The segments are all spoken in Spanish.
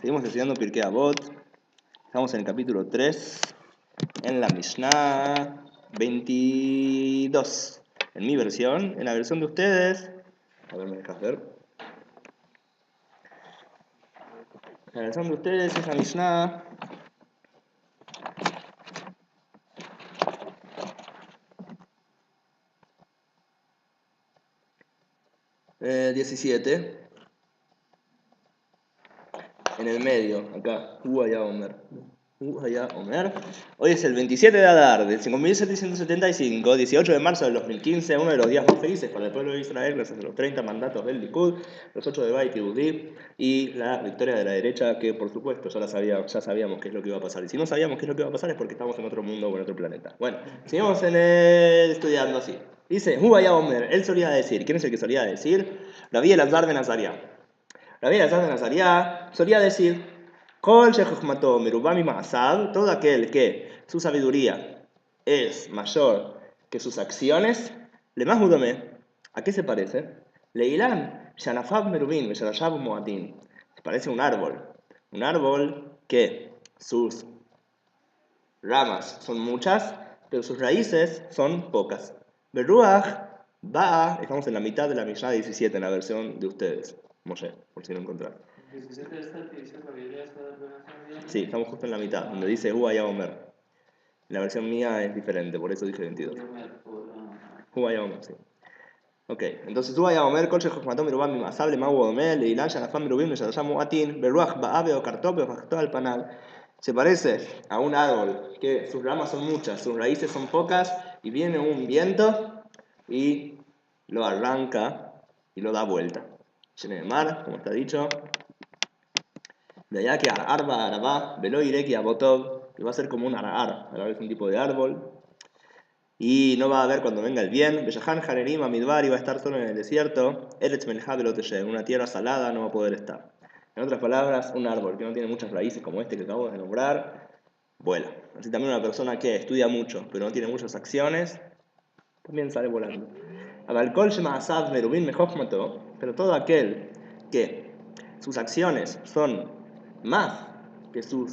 Seguimos estudiando Pirkei Avot. Estamos en el capítulo 3, en la Mishnah 22. En mi versión, en la versión de ustedes. A ver, ¿me dejas ver? En la versión de ustedes es la Mishnah 17. En el medio, acá, Huaya Omer. Hoy es el 27 de Adar, del 5775, 18 de marzo del 2015, uno de los días más felices para el pueblo de Israel, gracias a los 30 mandatos del Likud, los 8 de Bait Yehudi y la victoria de la derecha, que por supuesto ya sabíamos qué es lo que iba a pasar. Y si no sabíamos qué es lo que iba a pasar es porque estamos en otro mundo o en otro planeta. Bueno, seguimos estudiando así. Dice, Huaya Omer, él solía decir, ¿quién es el que solía decir? Rabbi Elazar ben Azariah. Rabbi Elazar ben Azariah solía decir, Kol shechokhmato merubah mima'asav, todo aquel que su sabiduría es mayor que sus acciones, lemás hudome, ¿a qué se parece? Leilan shanafav merubin vesharashav moadim, se parece a un árbol que sus ramas son muchas, pero sus raíces son pocas. Beruach ba'a, estamos en la mitad de la Mishnah 17, en la versión de ustedes, Moshe, por si no encontraron. Sí, estamos justo en la mitad, donde dice Huaya Omer. La versión mía es diferente, por eso dije 22. Huaya Omer, sí. Ok, entonces Huaya Omer, Kol shechokhmato merubah mima'asav lemah hudome, leilan shanafav merubim vesharashav moadim, beruach ba'a ve'okarto ve'ofachto al panal. Se parece a un árbol que sus ramas son muchas, sus raíces son pocas, y viene un viento y lo arranca y lo da vuelta. Shenemar, como está dicho, de allá que arba arabá, velo ireki abotov, que va a ser como un araar, es un tipo de árbol, y no va a haber cuando venga el bien. Beyahan Harerim Amidbar, va a estar solo en el desierto. Eretz Melchá Veloteshe, en una tierra salada no va a poder estar. En otras palabras, un árbol que no tiene muchas raíces como este que acabo de nombrar, vuela. Así también una persona que estudia mucho, pero no tiene muchas acciones, también sale volando. Abalkol Shema Asad Merubin Mejochmato, pero todo aquel que sus acciones son más que su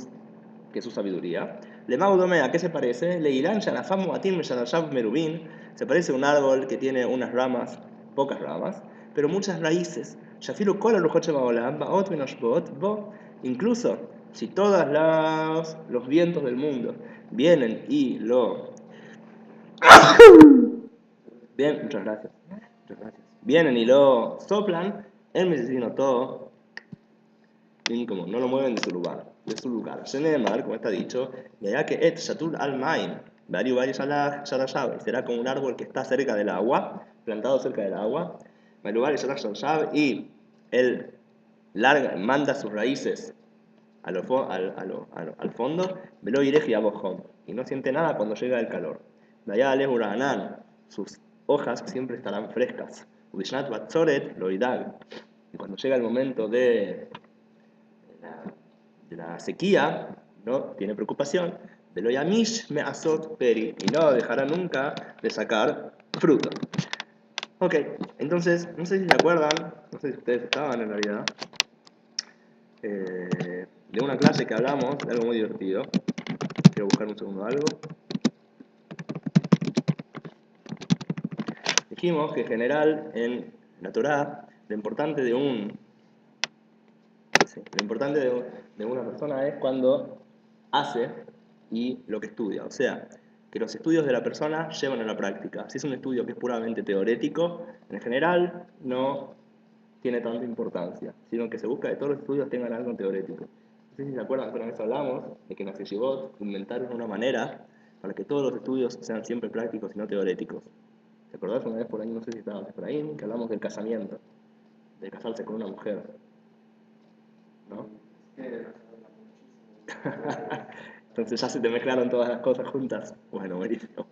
sabiduría. Lemaudome, ¿a qué se parece? Leilan Shanafam Muatim Mesharashav Merubin, se parece a un árbol que tiene unas ramas, pocas ramas, pero muchas raíces. Shafilu Kol Arujoche Baolam, Baot Venoshbot, Bo, incluso si todos los vientos del mundo vienen y lo. Bien, muchas gracias. Vienen y lo soplan, el mesesino todo, y como no lo mueven de su lugar. Shenemar, como está dicho, y allá que et shatul al main, variu sharashab, y será como un árbol que está cerca del agua, plantado cerca del agua, sharashab, y él manda sus raíces al fondo, velo ireji abojon, y no siente nada cuando llega el calor. De allá al uranan, sus hojas siempre estarán frescas. Ubishnat batzoret loidag, y cuando llega el momento de la sequía, no tiene preocupación. Velo yamish me azot peri, y no dejará nunca de sacar fruto. Ok, entonces, no sé si se acuerdan, no sé si ustedes estaban en realidad, de una clase que hablamos de algo muy divertido. Quiero buscar un segundo algo. Dijimos que en general en la Torá lo importante de una persona es cuando hace y lo que estudia. O sea, que los estudios de la persona llevan a la práctica. Si es un estudio que es puramente teórico, en general no tiene tanta importancia, sino que se busca que todos los estudios tengan algo teórico. No sé si se acuerdan que una vez hablamos de que en la Yeshivot inventaron una manera para que todos los estudios sean siempre prácticos y no teóricos. ¿Te acordás una vez por ahí, no sé si estabas por ahí, que hablamos del casamiento, de casarse con una mujer? ¿No? Entonces ya se te mezclaron todas las cosas juntas. Bueno, buenísimo.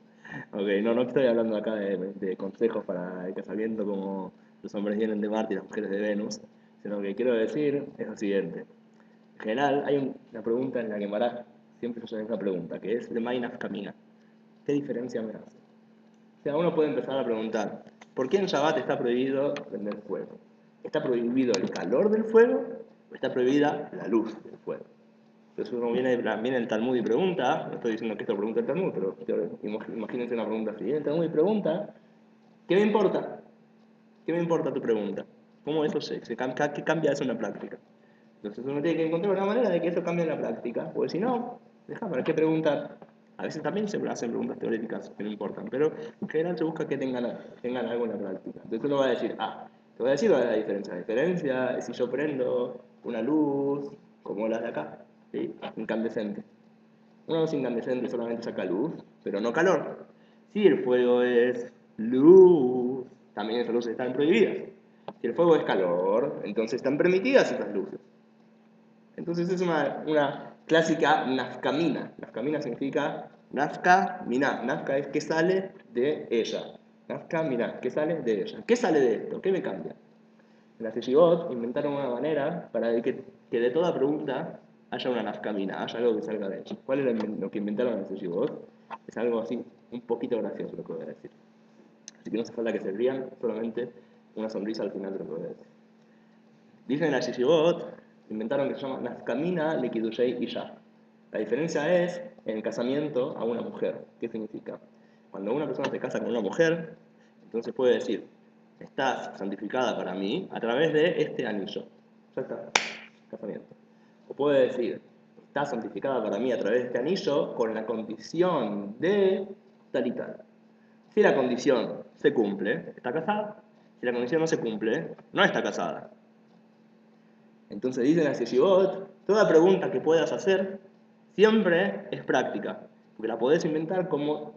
Ok, no estoy hablando acá de consejos para el casamiento como los hombres vienen de Marte y las mujeres de Venus, sino que quiero decir es lo siguiente. En general hay una pregunta en la que Mará siempre se hace una pregunta, que es de Mainaf Camina. ¿Qué diferencia me hace? O sea, uno puede empezar a preguntar, ¿por qué en Shabbat está prohibido prender fuego? ¿Está prohibido el calor del fuego Está prohibida la luz del fuego. Entonces uno viene el Talmud y pregunta, no estoy diciendo que esto lo pregunta el Talmud, pero imagínense una pregunta así. Viene el Talmud y pregunta, ¿qué me importa? ¿Qué me importa tu pregunta? ¿Cómo eso qué cambia eso en la práctica? Entonces uno tiene que encontrar una manera de que eso cambie en la práctica, porque si no, ¿para qué preguntar? A veces también se hacen preguntas teóricas que no importan, pero en general se busca que tengan algo en la práctica. Entonces uno va a decir, te voy a decir la diferencia. La diferencia es si yo prendo una luz, como las de acá, ¿sí? Incandescente. Una luz incandescente solamente saca luz, pero no calor. Si el fuego es luz, también esas luces están prohibidas. Si el fuego es calor, entonces están permitidas esas luces. Entonces es una clásica nafkamina. Nafkamina significa nafka mina. Nafka es que sale de ella. Nafka mina, ¿qué sale de ella? ¿Qué sale de esto? ¿Qué me cambia? En las yeshivot inventaron una manera para que de toda pregunta haya una nafkamina, haya algo que salga de ella. ¿Cuál es lo que inventaron en las yeshivot? Es algo así, un poquito gracioso lo que voy a decir. Así que no hace falta que se rían, solamente una sonrisa al final de lo que voy a decir. Dicen en la yeshivot, inventaron que se llama nafkamina likidushei isha. La diferencia es en el casamiento a una mujer. ¿Qué significa? Cuando una persona se casa con una mujer, entonces puede decir, estás santificada para mí a través de este anillo. Ya está, casamiento. O puede decir, estás santificada para mí a través de este anillo con la condición de tal y tal. Si la condición se cumple, está casada. Si la condición no se cumple, no está casada. Entonces dicen las yeshivot, toda pregunta que puedas hacer siempre es práctica, porque la podés inventar como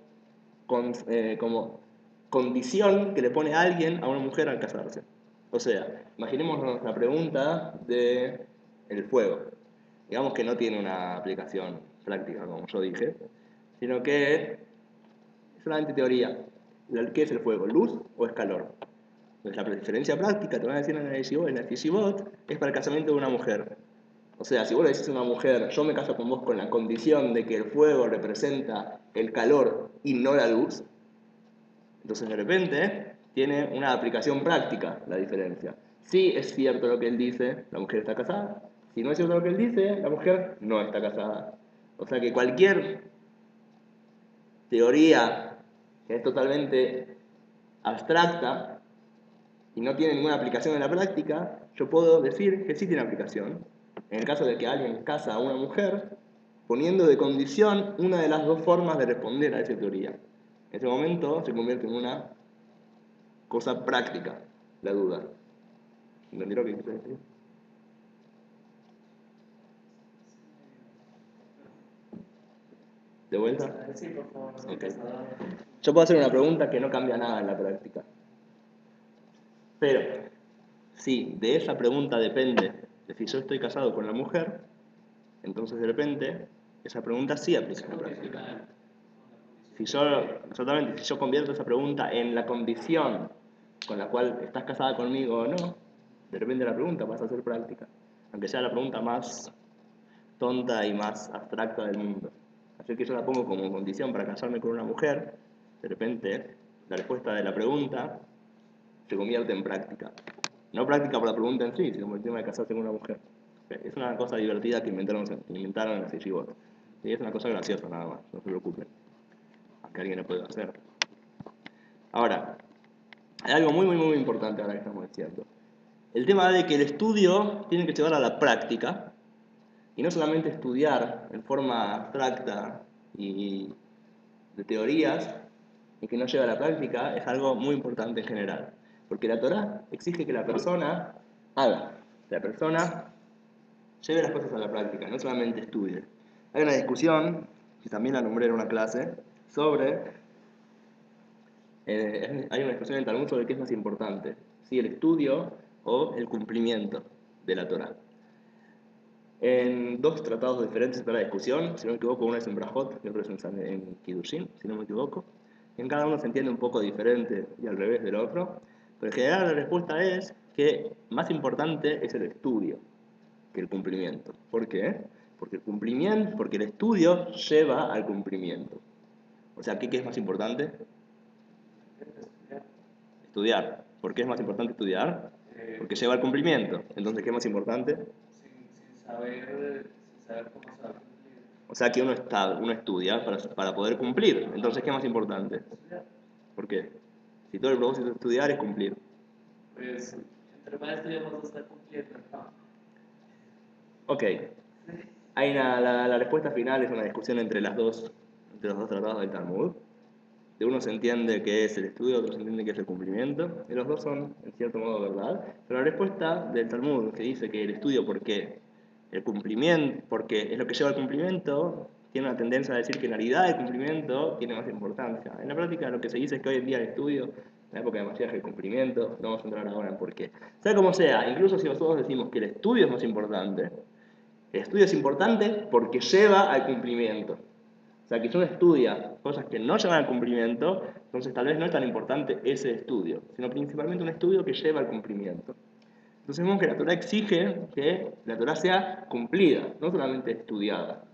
condición que le pone alguien a una mujer al casarse. O sea, imaginémonos la pregunta del fuego. Digamos que no tiene una aplicación práctica, como yo dije, sino que es solamente teoría. ¿Qué es el fuego? ¿Luz o es calor? Entonces, la diferencia práctica, te van a decir en la yeshivot, es para el casamiento de una mujer. O sea, si vos le decís a una mujer, yo me caso con vos con la condición de que el fuego representa el calor y no la luz, entonces de repente tiene una aplicación práctica la diferencia. Si es cierto lo que él dice, la mujer está casada. Si no es cierto lo que él dice, la mujer no está casada. O sea que cualquier teoría que es totalmente abstracta y no tiene ninguna aplicación en la práctica, yo puedo decir que sí tiene aplicación. En el caso de que alguien casa a una mujer, poniendo de condición una de las dos formas de responder a esa teoría. En ese momento se convierte en una cosa práctica, la duda. ¿Entendieron lo que quise decir? ¿De vuelta? Sí, por favor. Okay. Yo puedo hacer una pregunta que no cambia nada en la práctica. Pero, si de esa pregunta depende de si yo estoy casado con la mujer, entonces de repente esa pregunta sí aplica en la práctica. Si yo convierto esa pregunta en la condición con la cual estás casada conmigo o no, de repente la pregunta pasa a ser práctica. Aunque sea la pregunta más tonta y más abstracta del mundo. Así que yo la pongo como condición para casarme con una mujer, de repente la respuesta de la pregunta se convierte en práctica. No práctica por la pregunta en sí, sino por el tema de casarse con una mujer. Es una cosa divertida que inventaron en las yeshivot. Y es una cosa graciosa nada más, no se preocupen. Aunque alguien lo pueda hacer. Ahora, hay algo muy importante ahora que estamos diciendo. El tema de que el estudio tiene que llevar a la práctica, y no solamente estudiar en forma abstracta y de teorías, y que no lleva a la práctica, es algo muy importante en general. Porque la Torá exige que la persona haga, la persona lleve las cosas a la práctica, no solamente estudie. Hay una discusión, que también la nombré en una clase, sobre... hay una discusión en el Talmud sobre qué es más importante, si el estudio o el cumplimiento de la Torá. En dos tratados diferentes está la discusión, si no me equivoco, uno es en Brajot y otro es en Kiddushin, si no me equivoco. En cada uno se entiende un poco diferente y al revés del otro, pero en general la respuesta es que más importante es el estudio que el cumplimiento. ¿Por qué? Porque el estudio lleva al cumplimiento. O sea, ¿qué es más importante? Estudiar. ¿Por qué es más importante estudiar? Porque lleva al cumplimiento. Entonces, ¿qué es más importante? saber cómo se va a cumplir. O sea que uno estudia para poder cumplir. Entonces, ¿qué es más importante? ¿Por qué? Si todo el propósito de estudiar es cumplir. Pues, entre más estudiamos vas a estar cumpliendo, ¿no? Ok. La respuesta final es una discusión entre los dos tratados del Talmud. De uno se entiende que es el estudio, de otro se entiende que es el cumplimiento. Y los dos son, en cierto modo, verdad. Pero la respuesta del Talmud, que dice que el estudio, ¿por qué? El cumplimiento, porque es lo que lleva al cumplimiento, tiene una tendencia a decir que en realidad el cumplimiento tiene más importancia. En la práctica lo que se dice es que hoy en día el estudio, en la época de Mashiach, el cumplimiento, no vamos a entrar ahora en por qué. Sea como sea, incluso si nosotros decimos que el estudio es más importante, el estudio es importante porque lleva al cumplimiento. O sea, que si uno estudia cosas que no llevan al cumplimiento, entonces tal vez no es tan importante ese estudio, sino principalmente un estudio que lleva al cumplimiento. Entonces vemos que la Torah exige que la Torah sea cumplida, no solamente estudiada.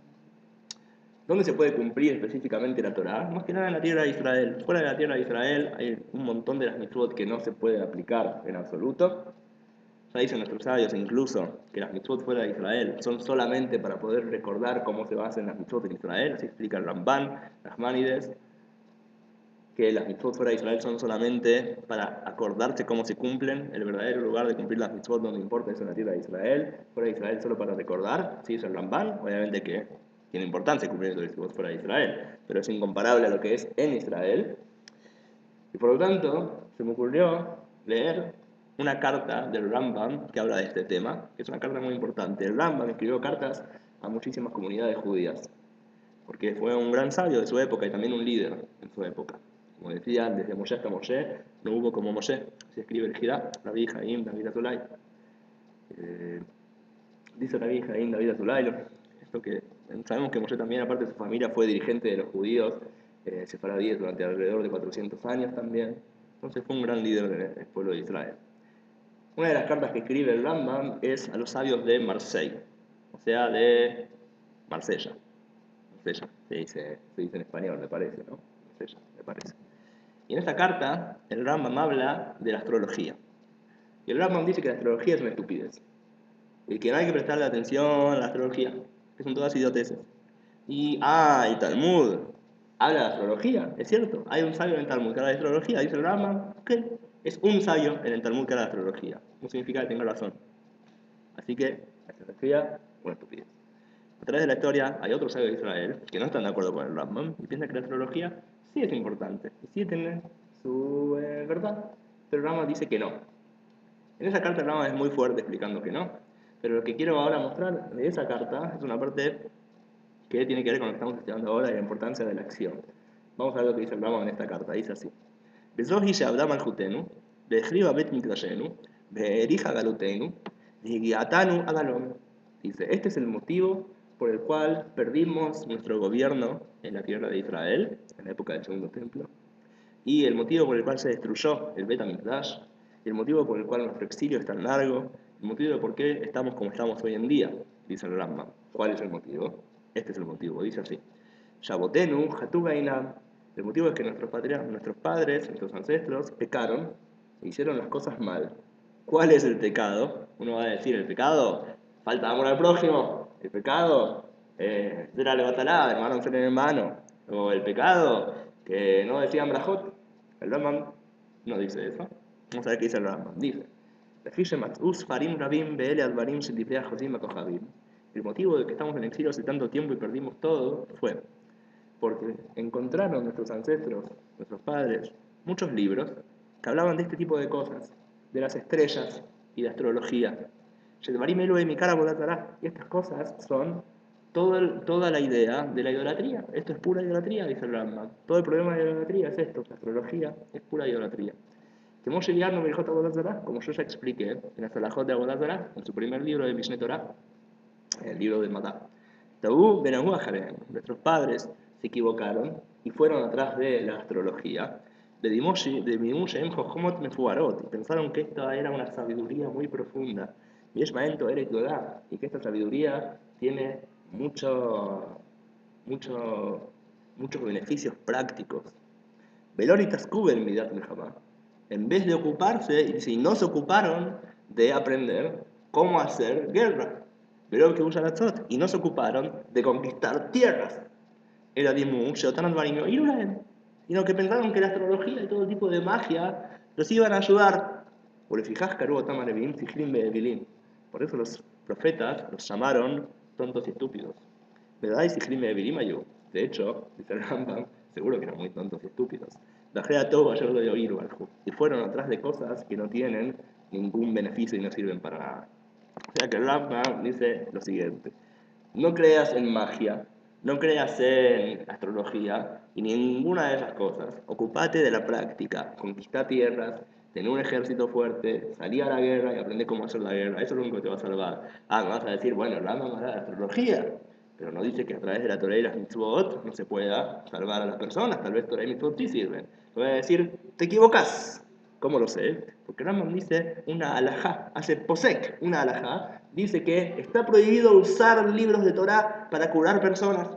¿Dónde se puede cumplir específicamente la Torah? Más que nada en la tierra de Israel. Fuera de la tierra de Israel hay un montón de las mitzvot que no se puede aplicar en absoluto. Ya dicen nuestros sabios incluso que las mitzvot fuera de Israel son solamente para poder recordar cómo se hacen las mitzvot en Israel. Así explica el Ramban, Nachmanides, que las mitzvot fuera de Israel son solamente para acordarse cómo se cumplen. El verdadero lugar de cumplir las mitzvot donde importa es en la tierra de Israel. Fuera de Israel solo para recordar. Sí, es el Ramban. Obviamente que tiene importancia cumplir las mitzvot fuera de Israel, pero es incomparable a lo que es en Israel. Y por lo tanto, se me ocurrió leer una carta del Rambam que habla de este tema, que es una carta muy importante. El Rambam escribió cartas a muchísimas comunidades judías, porque fue un gran sabio de su época y también un líder en su época. Como decía, desde Moshe hasta Moshe, no hubo como Moshe. Se escribe el Jirá, Rabbi Jaim, David Azulay. Dice Rabbi Jaim, David Azulay, esto que sabemos que Moshe también, aparte de su familia, fue dirigente de los judíos sefaradíes durante alrededor de 400 años también. Entonces fue un gran líder del pueblo de Israel. Una de las cartas que escribe el Rambam es a los sabios de Marseille, o sea, de Marsella. Marsella, se dice en español, me parece, ¿no? Marsella, me parece. Y en esta carta, el Rambam habla de la astrología. Y el Rambam dice que la astrología es una estupidez. Y que no hay que prestarle atención a la astrología, que son todas idioteces. Y Talmud habla de astrología, es cierto. Hay un sabio en el Talmud que habla de astrología, dice el Rambam, que es un sabio en el Talmud que habla de astrología. No significa que tenga razón. Así que la astrología, una estupidez. A través de la historia hay otros sabios de Israel que no están de acuerdo con el Rambam y piensan que la astrología sí es importante y sí tiene su verdad, pero el Rambam dice que no. En esa carta el Rambam es muy fuerte explicando que no, pero lo que quiero ahora mostrar de esa carta es una parte que tiene que ver con lo que estamos estudiando ahora y la importancia de la acción. Vamos a ver lo que dice el Rambam en esta carta. Dice así: "Bezohi she'avda malchutenu, ve'echriba bet mikdashenu, ve'erija galutenu, ve'higiatanu agalon." Dice, este es el motivo por el cual perdimos nuestro gobierno en la tierra de Israel, en la época del segundo templo, y el motivo por el cual se destruyó el Bet HaMikdash, y el motivo por el cual nuestro exilio es tan largo, el motivo de por qué estamos como estamos hoy en día, dice el Rambam. ¿Cuál es el motivo? Este es el motivo, dice así: Shabotenu, Hatugainam. El motivo es que nuestros padres, nuestros ancestros, pecaron e hicieron las cosas mal. ¿Cuál es el pecado? Uno va a decir, el pecado, falta de amor al prójimo. El pecado, será levatalá, hermano ser en hermano. O el pecado, que no decían brajot. El Rambam no dice eso. Vamos a ver qué dice el Rambam. Dice: el motivo de que estamos en exilio hace tanto tiempo y perdimos todo fue porque encontraron nuestros ancestros, nuestros padres, muchos libros que hablaban de este tipo de cosas, de las estrellas y de astrología. Y estas cosas son toda la idea de la idolatría. Esto es pura idolatría, dice el Rambam. Todo el problema de la idolatría es esto, la astrología es pura idolatría. Que Moshe Yar me dijo como yo ya expliqué en la Salahot de Avodah Zarah, en su primer libro de Mishneh Torah, el libro de Madá. Nuestros padres se equivocaron y fueron atrás de la astrología. Y pensaron que esta era una sabiduría muy profunda. Y que esta sabiduría tiene muchos beneficios prácticos. En vez de ocuparse, y si no se ocuparon de aprender cómo hacer guerra. Pero que usan y no se ocuparon de conquistar tierras. Era Dimu, Sheotan Advarim Yoilulen. Sino que pensaron que la astrología y todo tipo de magia los iban a ayudar. Por eso los profetas los llamaron tontos y estúpidos. ¿Verdad? Y Sijlim Bevilim Ayu. De hecho, dice el Rambam, seguro que eran muy tontos y estúpidos. Y fueron atrás de cosas que no tienen ningún beneficio y no sirven para nada. O sea que el Rambam dice lo siguiente: no creas en magia, no creas en astrología y ninguna de esas cosas. Ocupate de la práctica, conquista tierras, tener un ejército fuerte, salir a la guerra y aprender cómo hacer la guerra. Eso es lo único que te va a salvar. Me vas a decir, bueno, el Rambam habla de astrología, pero no dice que a través de la Torah y las mitzvot no se pueda salvar a las personas. Tal vez Torah y mitzvot sí sirven. Te voy a decir, te equivocas. ¿Cómo lo sé? Porque Rambam dice una alajá, hace posek, una alajá, dice que está prohibido usar libros de Torah para curar personas.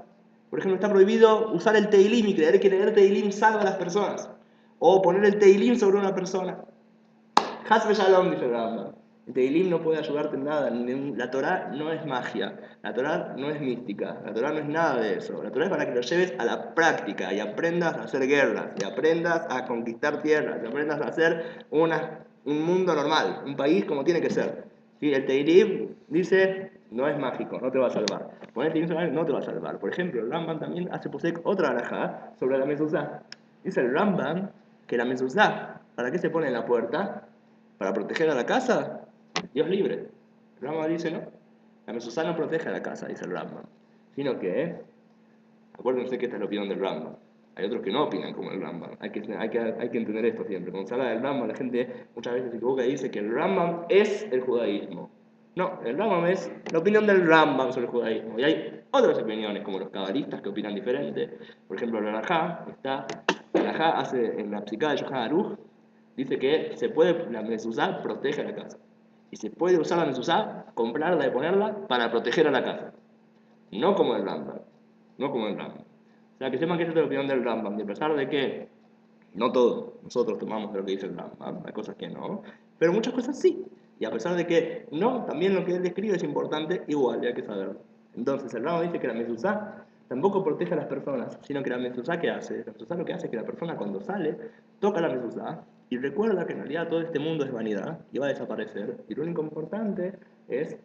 Por ejemplo, está prohibido usar el Teilim y creer que leer Teilim salva a las personas. O poner el Teilim sobre una persona. Hasbe Shalom, dice Rambam. El Teilim no puede ayudarte en nada. La Torah no es magia. La Torah no es mística. La Torah no es nada de eso. La Torah es para que lo lleves a la práctica y aprendas a hacer guerras, y aprendas a conquistar tierras, y aprendas a hacer un mundo normal, un país como tiene que ser. ¿Sí? El Teilim dice, no es mágico, no te va a salvar. Poner Teilim sobre no te va a salvar. Por ejemplo, el Rambam también hace posek otra alajá sobre la mezuzá. Dice el Rambam que la mezuzá, ¿para qué se pone en la puerta? ¿Para proteger a la casa? Dios libre. El Rambam dice, no. La mezuzá no protege a la casa, dice el Rambam. Sino que, acuérdense que esta es la opinión del Rambam. Hay otros que no opinan como el Rambam. Hay que entender esto siempre. Cuando se habla del Rambam, la gente muchas veces se equivoca y dice que el Rambam es el judaísmo. No, el Rambam es la opinión del Rambam sobre el judaísmo. Y hay otras opiniones, como los cabalistas que opinan diferente. Por ejemplo, el Rajá hace en la psicada de Yohan Aruch, dice que se puede, la mezuzá protege a la casa. Y se puede usar la mezuzá, comprarla y ponerla para proteger a la casa. No como el Rambam. No como el Rambam. O sea, que sepan que esta es la opinión del Rambam. Y a pesar de que no todo nosotros tomamos de lo que dice el Rambam, hay cosas que no, pero muchas cosas sí. Y a pesar de que no, también lo que él describe es importante, igual, y hay que saberlo. Entonces, el Rambam dice que la mezuzá tampoco protege a las personas, sino que la mezuzá, ¿qué hace? La mezuzá lo que hace es que la persona cuando sale, toca la mezuzá y recuerda que en realidad todo este mundo es vanidad y va a desaparecer. Y lo único importante es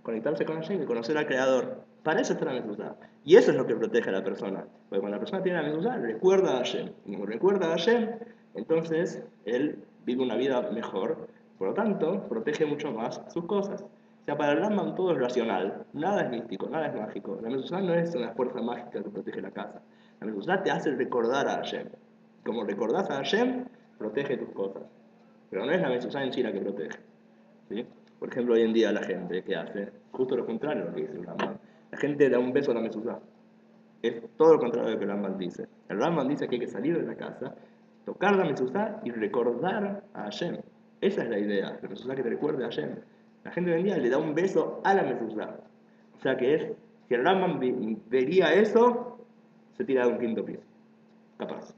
conectarse con Hashem y conocer al Creador. Para eso está la mezuzá. Y eso es lo que protege a la persona. Porque cuando la persona tiene la mezuzá, recuerda a Hashem. Y como recuerda a Hashem, entonces él vive una vida mejor. Por lo tanto, protege mucho más sus cosas. O sea, para el Rambam todo es racional. Nada es místico, nada es mágico. La mezuzá no es una fuerza mágica que protege la casa. La mezuzá te hace recordar a Hashem. Como recordás a Hashem, protege tus cosas. Pero no es la mezuzá en sí la que protege. ¿Sí? Por ejemplo, hoy en día la gente, ¿qué hace? Justo lo contrario de lo que dice el Rambam. La gente da un beso a la mezuzá. Es todo lo contrario de lo que el Rambam dice. El Rambam dice que hay que salir de la casa, tocar la mezuzá y recordar a Hashem. Esa es la idea, la mezuzá que te recuerde a Hashem. La gente hoy en día le da un beso a la mezuzá. O sea que es, si el Rambam vería eso, se tira de un quinto piso. Capaz.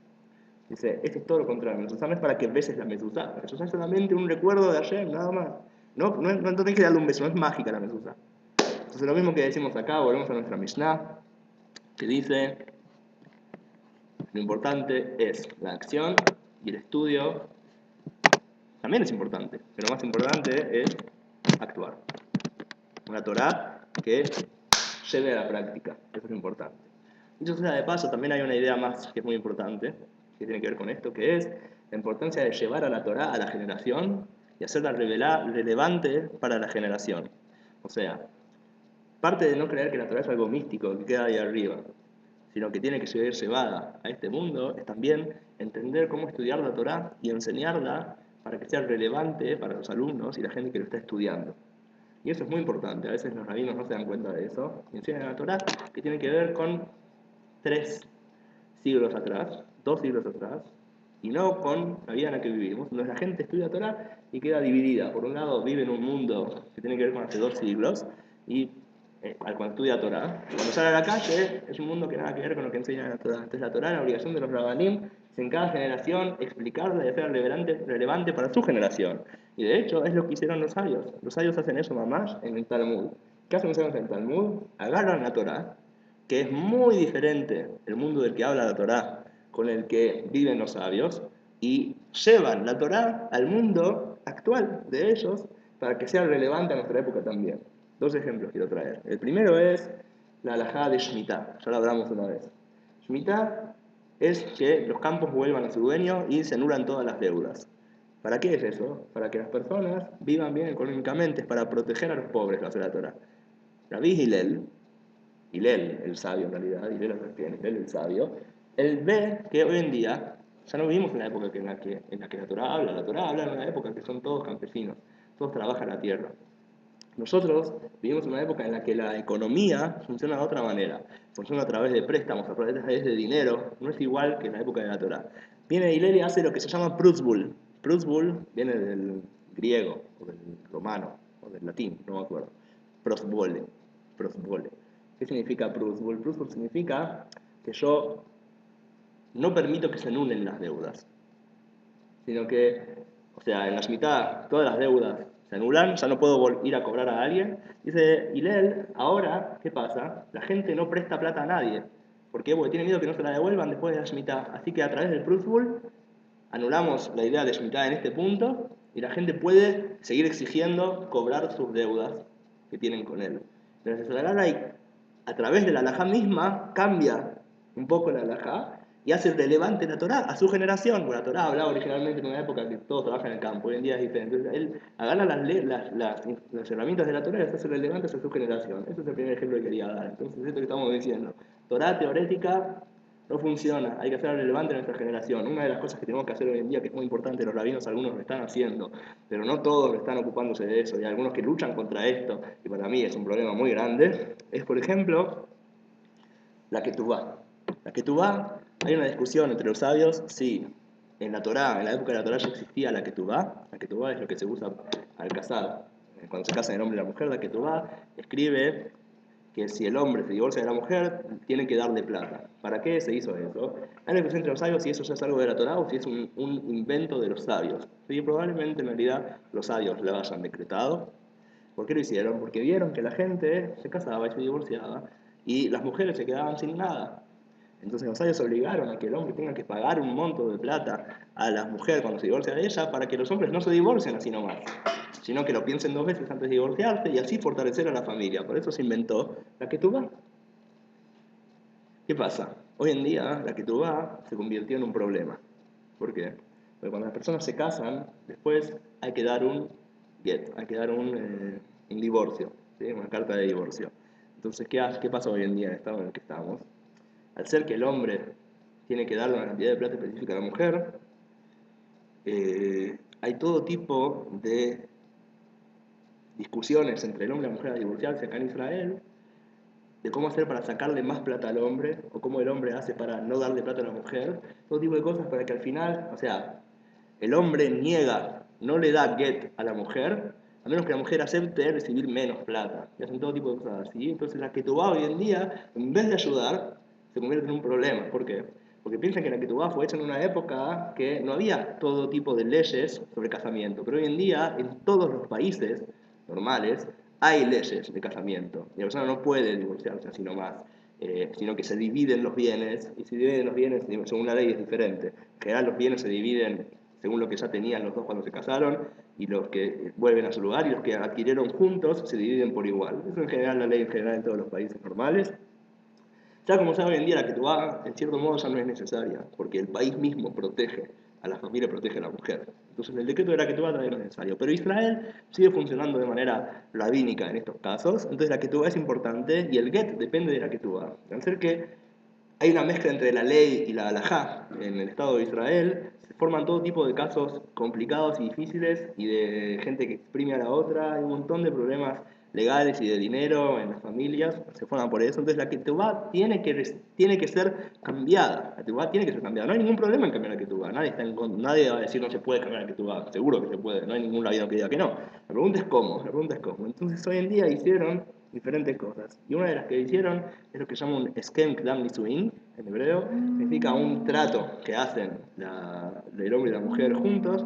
Dice, esto es todo lo contrario. La mezuzá no es para que beses la mezuzá. La mezuzá es solamente un recuerdo de Hashem, nada más. No tenés que darle un beso, no es mágica la mezuzá. Entonces lo mismo que decimos acá, volvemos a nuestra Mishnah, que dice, lo importante es la acción y el estudio. También es importante, pero lo más importante es actuar. Una Torah que lleve a la práctica, eso es lo importante. Dicho sea de paso, también hay una idea más que es muy importante, que tiene que ver con esto, que es la importancia de llevar a la Torah a la generación y hacerla relevante para la generación. O sea, parte de no creer que la Torah es algo místico que queda ahí arriba, sino que tiene que ser llevada a este mundo, es también entender cómo estudiar la Torah y enseñarla para que sea relevante para los alumnos y la gente que lo está estudiando. Y eso es muy importante, a veces los rabinos no se dan cuenta de eso, y enseñan la Torah que tiene que ver con 3 siglos atrás, 2 siglos atrás, y no con la vida en la que vivimos, donde la gente estudia Torah y queda dividida. Por un lado vive en un mundo que tiene que ver con hace 2 siglos, y cuando estudia Torah, cuando sale a la calle es un mundo que nada que ver con lo que enseña la Torah. Entonces la Torah, la obligación de los rabanim es en cada generación explicarla y hacerla relevante para su generación. Y de hecho es lo que hicieron los sabios. Los sabios hacen eso mamás en el Talmud. ¿Qué hacen los sabios en el Talmud? Agarran la Torá, que es muy diferente el mundo del que habla la Torá con el que viven los sabios, y llevan la Torá al mundo actual de ellos para que sea relevante a nuestra época también. Dos ejemplos quiero traer. El primero es la halajá de Shemitah, ya lo hablamos una vez. Shemitah es que los campos vuelvan a su dueño y se anulan todas las deudas. ¿Para qué es eso? Para que las personas vivan bien económicamente, es para proteger a los pobres, lo hace la Torá. Rabbi Hillel, el sabio en realidad, Hillel el sabio, él ve que hoy en día ya no vivimos en la época en la que la Torá habla en una época que son todos campesinos, todos trabajan la tierra. Nosotros vivimos en una época en la que la economía funciona de otra manera, funciona a través de préstamos, a través de dinero, no es igual que en la época de la Torá. Viene Hillel y hace lo que se llama Prusbul. Prusbul viene del griego, o del romano, o del latín, no me acuerdo. Prosbole. ¿Qué significa Prusbul? Prusbul significa que yo no permito que se anulen las deudas, sino que, o sea, en la Shemitah todas las deudas se anulan, ya no puedo ir a cobrar a alguien. Dice Hillel, ahora, ¿qué pasa? La gente no presta plata a nadie. ¿Por qué? Porque tiene miedo que no se la devuelvan después de la Shemitah. Así que a través del Prusbul anulamos la idea de Shemitah en este punto y la gente puede seguir exigiendo cobrar sus deudas que tienen con él. Entonces, a través de la halajá misma, cambia un poco la halajá y hace relevante la Torá a su generación. Bueno, la Torá hablaba originalmente en una época que todos trabajan en el campo, hoy en día es diferente. Entonces, él agarra las herramientas de la Torá y las hace relevantes a su generación. Ese es el primer ejemplo que quería dar. Entonces, esto que estamos diciendo, Torá teorética no funciona, hay que hacerlo relevante en nuestra generación. Una de las cosas que tenemos que hacer hoy en día, que es muy importante, los rabinos algunos lo están haciendo, pero no todos están ocupándose de eso, y hay algunos que luchan contra esto, y para mí es un problema muy grande, es por ejemplo la ketubá. La ketubá, hay una discusión entre los sabios si en la Torá, en la época de la Torá ya existía la ketubá. La ketubá es lo que se usa al casar, cuando se casan el hombre y la mujer. La ketubá escribe que si el hombre se divorcia de la mujer, tiene que darle plata. ¿Para qué se hizo eso? Hay una discusión entre los sabios si eso ya es algo de la Torá o si es un invento de los sabios. Sí, probablemente en realidad los sabios lo hayan decretado. ¿Por qué lo hicieron? Porque vieron que la gente se casaba y se divorciaba y las mujeres se quedaban sin nada. Entonces los sabios obligaron a que el hombre tenga que pagar un monto de plata a la mujer cuando se divorcia de ella para que los hombres no se divorcien así nomás, sino que lo piensen dos veces antes de divorciarse y así fortalecer a la familia. Por eso se inventó la ketubá. ¿Qué pasa? Hoy en día la ketubá se convirtió en un problema. ¿Por qué? Porque cuando las personas se casan, después hay que dar un get, hay que dar un divorcio, ¿sí? Una carta de divorcio. Entonces, ¿qué pasa hoy en día en el estado en el que estamos? Al ser que el hombre tiene que darle una cantidad de plata específica a la mujer, hay todo tipo de discusiones entre el hombre y la mujer a divorciarse acá en Israel, de cómo hacer para sacarle más plata al hombre, o cómo el hombre hace para no darle plata a la mujer, todo tipo de cosas para que al final, o sea, el hombre niega, no le da get a la mujer, a menos que la mujer acepte recibir menos plata. Y hacen todo tipo de cosas así. Entonces la ketubá hoy en día, en vez de ayudar, se convierte en un problema. ¿Por qué? Porque piensan que la ketubá fue hecha en una época que no había todo tipo de leyes sobre casamiento. Pero hoy en día, en todos los países normales, hay leyes de casamiento. Y la persona no puede divorciarse así nomás. Sino que se dividen los bienes, y si dividen los bienes, según la ley es diferente. En general los bienes se dividen según lo que ya tenían los dos cuando se casaron, y los que vuelven a su lugar, y los que adquirieron juntos se dividen por igual. Eso en general la ley en general en todos los países normales. Ya como sabe hoy en día la ketubá, en cierto modo ya no es necesaria, porque el país mismo protege a la familia, protege a la mujer. Entonces el decreto de la ketubá todavía no es necesario. Pero Israel sigue funcionando de manera rabínica en estos casos, entonces la ketubá es importante y el get depende de la ketubá. Al ser que hay una mezcla entre la ley y la halajá en el Estado de Israel, se forman todo tipo de casos complicados y difíciles y de gente que exprime a la otra, hay un montón de problemas legales y de dinero en las familias, se forman por eso. Entonces la ketubá tiene que ser cambiada, la ketubá tiene que ser cambiada. No hay ningún problema en cambiar la ketubá, nadie va a decir no se puede cambiar la ketubá, seguro que se puede, no hay ningún rabino que diga que no. La pregunta es cómo, Entonces hoy en día hicieron diferentes cosas. Y una de las que hicieron es lo que llaman un eskem kdam nisuin, en hebreo, significa un trato que hacen el hombre y la mujer juntos,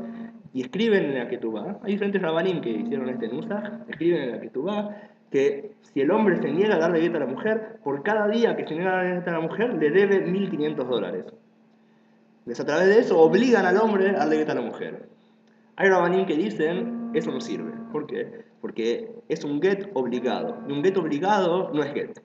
y escriben en la ketubá. Hay diferentes rabanim que hicieron este nusach, escriben en la ketubá que si el hombre se niega a darle gueta a la mujer, por cada día que se niega a darle gueta a la mujer, le debe $1.500. Entonces, a través de eso, obligan al hombre a darle gueta a la mujer. Hay rabanim que dicen, eso no sirve. ¿Por qué? Porque es un get obligado. Y un get obligado no es get.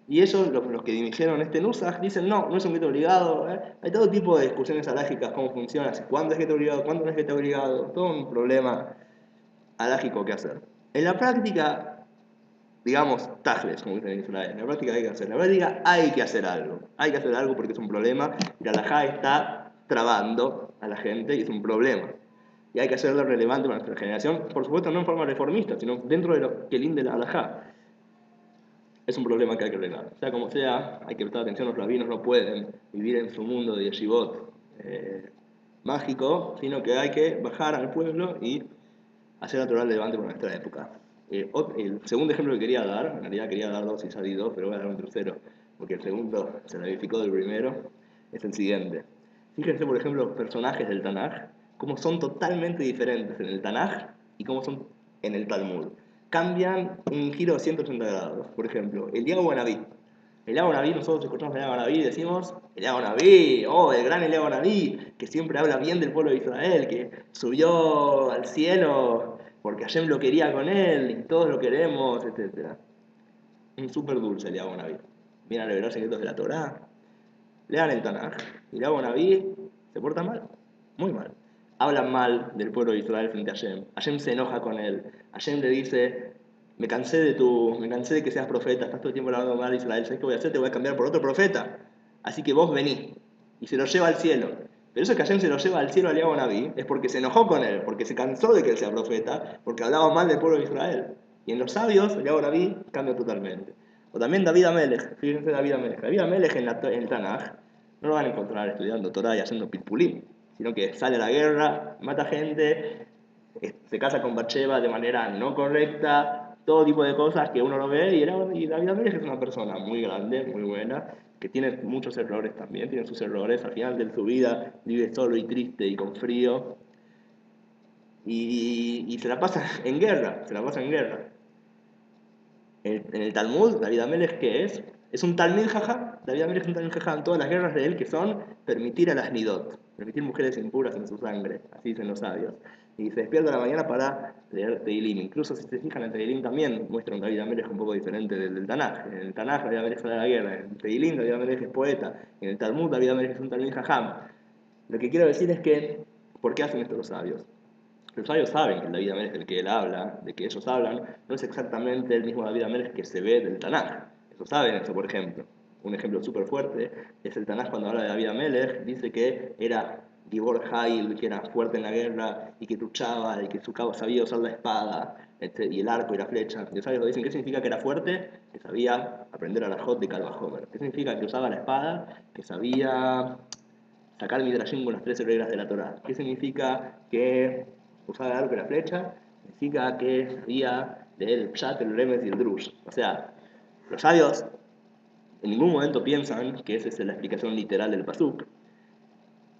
Y ellos, los que dirigieron este nusach, dicen, no, no es un get obligado. Hay todo tipo de discusiones alágicas, cómo funciona, cuándo es get obligado, cuándo no es get obligado. Todo un problema alágico que hacer. En la práctica, digamos, tajles, como dicen en Israel, en la práctica hay que hacer. En la práctica hay que hacer algo. Hay que hacer algo porque es un problema. Y la halajá está trabando a la gente y es un problema. Y hay que hacerlo relevante para nuestra generación, por supuesto no en forma reformista, sino dentro de lo que linda la halajá. Es un problema que hay que arreglar. Sea como sea, hay que prestar atención, los rabinos no pueden vivir en su mundo de yeshivot mágico, sino que hay que bajar al pueblo y hacer la Torah relevante para nuestra época. El segundo ejemplo que quería dar, en realidad quería dar dos y salí dos, pero voy a dar un tercero, porque el segundo se ramificó del primero, es el siguiente. Fíjense, por ejemplo, los personajes del Tanaj, cómo son totalmente diferentes en el Tanaj y cómo son en el Talmud. Cambian un giro de 180 grados. Por ejemplo, Eliyahu Anabí. Eliyahu Anabí, nosotros escuchamos Eliyahu Anabí y decimos, Eliyahu Anabí, oh, el gran Eliyahu Anabí, que siempre habla bien del pueblo de Israel, que subió al cielo porque Hashem lo quería con él y todos lo queremos, etc. Un súper dulce Eliyahu Anabí. Viene a revelar secretos de la Torá. Lean el Tanaj. Eliyahu Anabí se porta mal, muy mal. Hablan mal del pueblo de Israel frente a Hashem. Hashem se enoja con él. Hashem le dice, me cansé de que seas profeta, estás todo el tiempo hablando mal de Israel, ¿sabes qué voy a hacer? Te voy a cambiar por otro profeta. Así que vos vení. Y se lo lleva al cielo. Pero eso que Hashem se lo lleva al cielo a Eliyahu Anabí es porque se enojó con él, porque se cansó de que él sea profeta, porque hablaba mal del pueblo de Israel. Y en los sabios, Eliyahu Anabí cambia totalmente. O también David Amelech, fíjense David Amelech. David Amelech en el Tanaj no lo van a encontrar estudiando Torah y haciendo pitpulín, sino que sale a la guerra, mata gente, se casa con Bathsheba de manera no correcta, todo tipo de cosas que uno no ve, y David Amelech es una persona muy grande, muy buena, que tiene muchos errores también, tiene sus errores, al final de su vida vive solo y triste y con frío, y se la pasa en guerra, En el Talmud, David Amelech, ¿qué es? Es un Talmid Jajam. David Amelech es un Talmid Jajam en todas las guerras de él, que son permitir a las nidot, permitir mujeres impuras en su sangre, así dicen los sabios. Y se despierta a la mañana para leer Teilim. Incluso si se fijan, en Teilim también muestra un David Amelech un poco diferente del Tanaj. En el Tanaj, David Amelech sale a la guerra. En Teilim, David Amelech es poeta. En el Talmud, David Amelech es un Talmid Jajam. Lo que quiero decir es que, ¿por qué hacen esto los sabios? Los sabios saben que el David Amelech del que él habla, de que ellos hablan, no es exactamente el mismo David Amelech que se ve del Tanaj. Ellos saben eso, por ejemplo. Un ejemplo súper fuerte es el Tanaj cuando habla de David Amelech, dice que era Gibor Hail, que era fuerte en la guerra y que luchaba y que su cabo sabía usar la espada y el arco y la flecha. Los sabios dicen, ¿qué significa que era fuerte? Que sabía aprender a la Jot de Kalvahomer. ¿Qué significa que usaba la espada? Que sabía sacar el Midrashim con las 13 reglas de la Torah. ¿Qué significa que usaba el arco y la flecha? Significa que sabía leer el Pshat, el Remes y el Drush. O sea, los sabios en ningún momento piensan que esa es la explicación literal del Pasuk.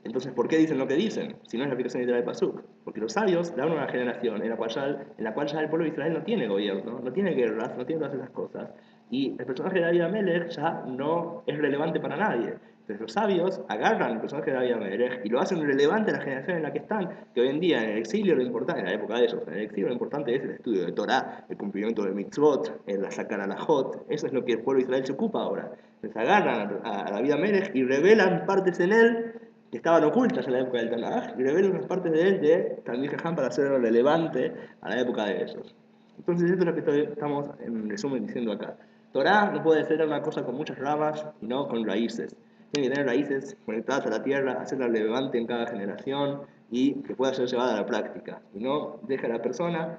Entonces, ¿por qué dicen lo que dicen? Si no es la explicación literal del Pasuk. Porque los sabios dan una generación en la cual ya el pueblo de Israel no tiene gobierno, no tiene guerras, no tiene todas esas cosas. Y el personaje de David Amelech ya no es relevante para nadie. Entonces los sabios agarran el personaje de David Amelech y lo hacen relevante a la generación en la que están, que hoy en día en el exilio lo importante, en la época de ellos, en el exilio lo importante es el estudio de Torah, el cumplimiento de mitzvot, el sacar a la Jot, eso es lo que el pueblo de Israel se ocupa ahora. Entonces agarran a David Amelech y revelan partes en él que estaban ocultas en la época del Tanaj, y revelan unas partes de él de Talmid Jajam para hacerlo relevante a la época de ellos. Entonces esto es lo que estamos en resumen diciendo acá. Torah no puede ser una cosa con muchas ramas, sino con raíces. Tiene que tener raíces conectadas a la tierra, hacerla relevante en cada generación y que pueda ser llevada a la práctica. Y no deja a la persona,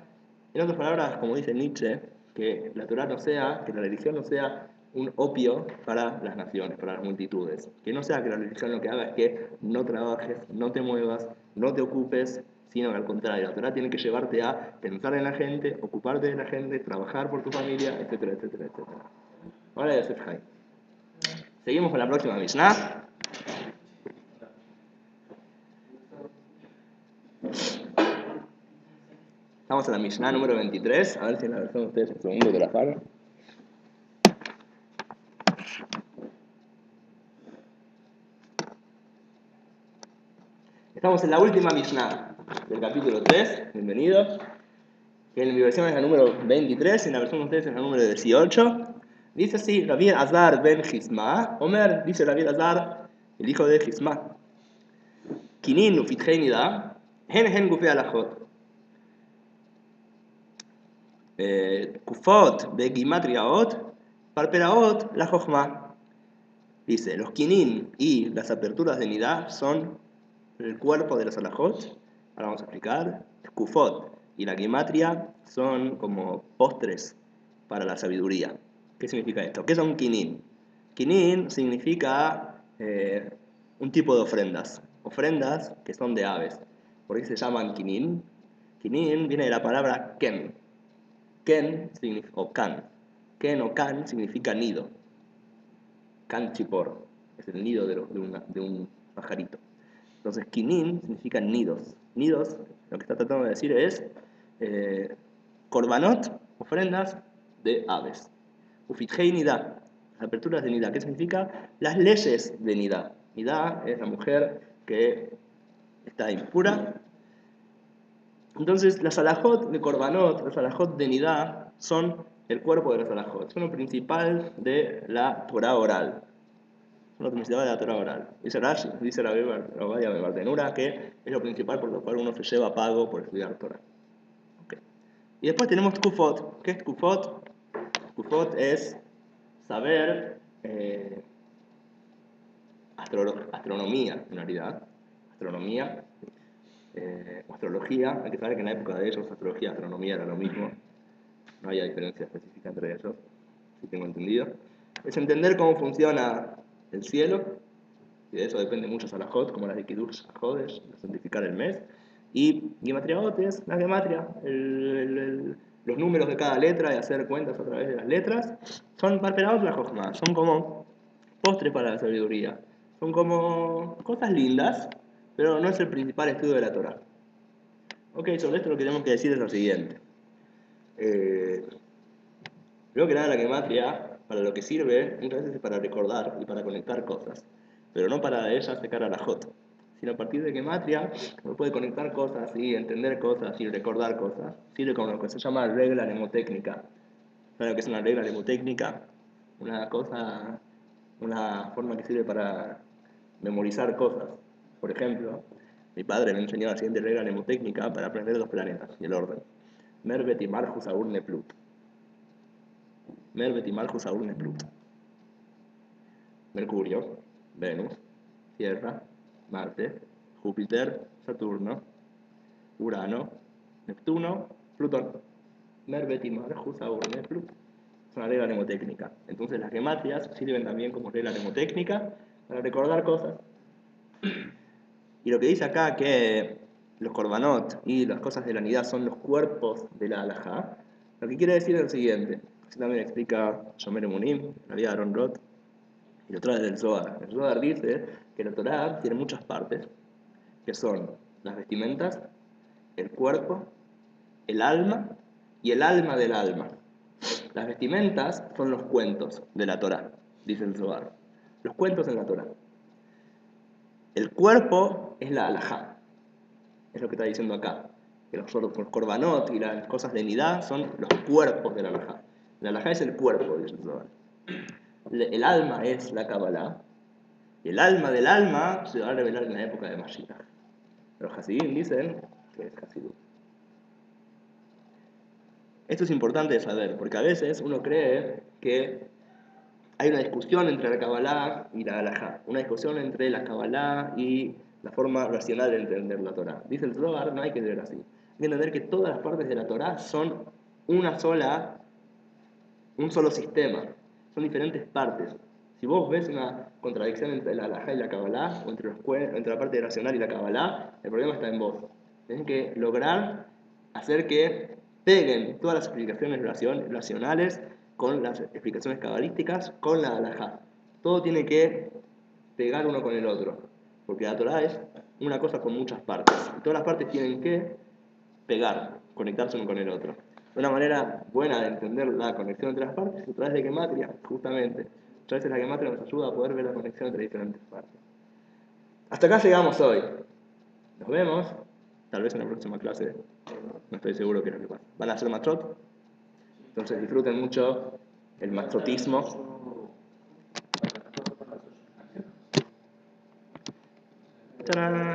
en otras palabras, como dice Nietzsche, que la Torah no sea, que la religión no sea un opio para las naciones, para las multitudes. Que no sea que la religión lo que haga es que no trabajes, no te muevas, no te ocupes, sino que al contrario, la Torah tiene que llevarte a pensar en la gente, ocuparte de la gente, trabajar por tu familia, etcétera, etcétera, etcétera. Ahora Yosef Haim. Seguimos con la próxima Mishnah. Estamos Vamos a la Mishnah número 23, a ver si en la versión de ustedes un segundo te la pagan. Estamos en la última Mishnah del capítulo 3, bienvenidos. Que en mi versión es la número 23, en la versión de ustedes es la número 18. Dice así, Rabbi Azar ben Chisma, Omer, dice Rabbi Azar, el hijo de Chisma. Kinin ufitchei nida, hen gufei alachot. Kufot begimatriaot, parperaot la jochma. Dice, los kinin y las aperturas de nida son el cuerpo de los alajot. Ahora vamos a explicar. Kufot y la gimatria son como postres para la sabiduría. ¿Qué significa esto? ¿Qué son kinin? Kinin significa un tipo de ofrendas. Ofrendas que son de aves. ¿Por qué se llaman kinin? Kinin viene de la palabra ken. Ken o kan. Ken o kan significa nido. Kan chipor. Es el nido de un pajarito. Entonces, kinin significa nidos. Nidos, lo que está tratando de decir es korbanot, ofrendas de aves. Ufitchei nida, las aperturas de nida. ¿Qué significa? Las leyes de nida. Nida es la mujer que está impura. Entonces, las alajot de korbanot, las alajot de nida, son el cuerpo de las alajot. Son lo principal de la Torah oral. Son lo principal de la Torah oral. Dice Rashi, dice la Ovadia de Bartenura, que es lo principal por lo cual uno se lleva pago por estudiar Torah. Okay. Y después tenemos Kufot. ¿Qué es Kufot? Kufot es saber astronomía, en realidad. Astronomía, astrología. Hay que saber que en la época de ellos astrología y astronomía era lo mismo. No había diferencia específica entre ellos, si tengo entendido. Es entender cómo funciona el cielo, y de eso depende mucho Salahot, como las de Kiddush Jodesh, de santificar el mes. Y Gematriaot es la gematria, los números de cada letra y hacer cuentas a través de las letras. Son parperaot la Jochma, son como postres para la sabiduría. Son como cosas lindas, pero no es el principal estudio de la Torah. Ok, sobre esto lo que tenemos que decir es lo siguiente. Primero que nada, la gematria, para lo que sirve, muchas veces es para recordar y para conectar cosas, pero no para ellas sacar a la J, sino a partir de gematria uno puede conectar cosas y entender cosas y recordar cosas. Sirve con lo que se llama regla mnemotécnica. ¿Saben lo que es una regla mnemotécnica? Una forma que sirve para memorizar cosas. Por ejemplo, mi padre me enseñó la siguiente regla mnemotécnica para aprender los planetas y el orden. Mervet y Marjus Aurne Plut. Mervet y Malchus Saurne Pluto. Mercurio, Venus, Tierra, Marte, Júpiter, Saturno, Urano, Neptuno, Plutón. Mervet y Malchus Saurne Pluto. Es una regla mnemotécnica. Entonces las gematrias sirven también como regla mnemotécnica para recordar cosas. Y lo que dice acá que los korbanot y las cosas de la nidad son los cuerpos de la halajá, lo que quiere decir es lo siguiente. Así también explica Shomer Emunim, la vida de Aaron Roth, y lo trae del Zohar. El Zohar dice que la Torah tiene muchas partes, que son las vestimentas, el cuerpo, el alma y el alma del alma. Las vestimentas son los cuentos de la Torah, dice el Zohar. Los cuentos en la Torah. El cuerpo es la halajá. Es lo que está diciendo acá. Que los korbanot y las cosas de nidá son los cuerpos de la halajá. La halajá es el cuerpo, dice el Zohar. El alma es la Kabbalah. Y el alma del alma se va a revelar en la época de Mashiach. Los Hasidim dicen que es Hasidut. Esto es importante de saber, porque a veces uno cree que hay una discusión entre la Kabbalah y la halajá. Una discusión entre la Kabbalah y la forma racional de entender la Torah. Dice el Zohar, no hay que ver así. Hay que entender que todas las partes de la Torah son un solo sistema. Son diferentes partes. Si vos ves una contradicción entre la halajá y la Kabbalah, o entre la parte racional y la Kabbalah, el problema está en vos. Tenés que lograr hacer que peguen todas las explicaciones racionales con las explicaciones cabalísticas, con la halajá. Todo tiene que pegar uno con el otro, porque la Torah es una cosa con muchas partes. Y todas las partes tienen que pegar. conectarse uno con el otro. Una manera buena de entender la conexión entre las partes es a través de gematria, justamente. A través de la gematria nos ayuda a poder ver la conexión entre diferentes partes. Hasta acá llegamos hoy. Nos vemos. Tal vez en la próxima clase. No estoy seguro qué es lo que pasa. Van a hacer matrot. Entonces disfruten mucho el matrotismo. ¡Tarán!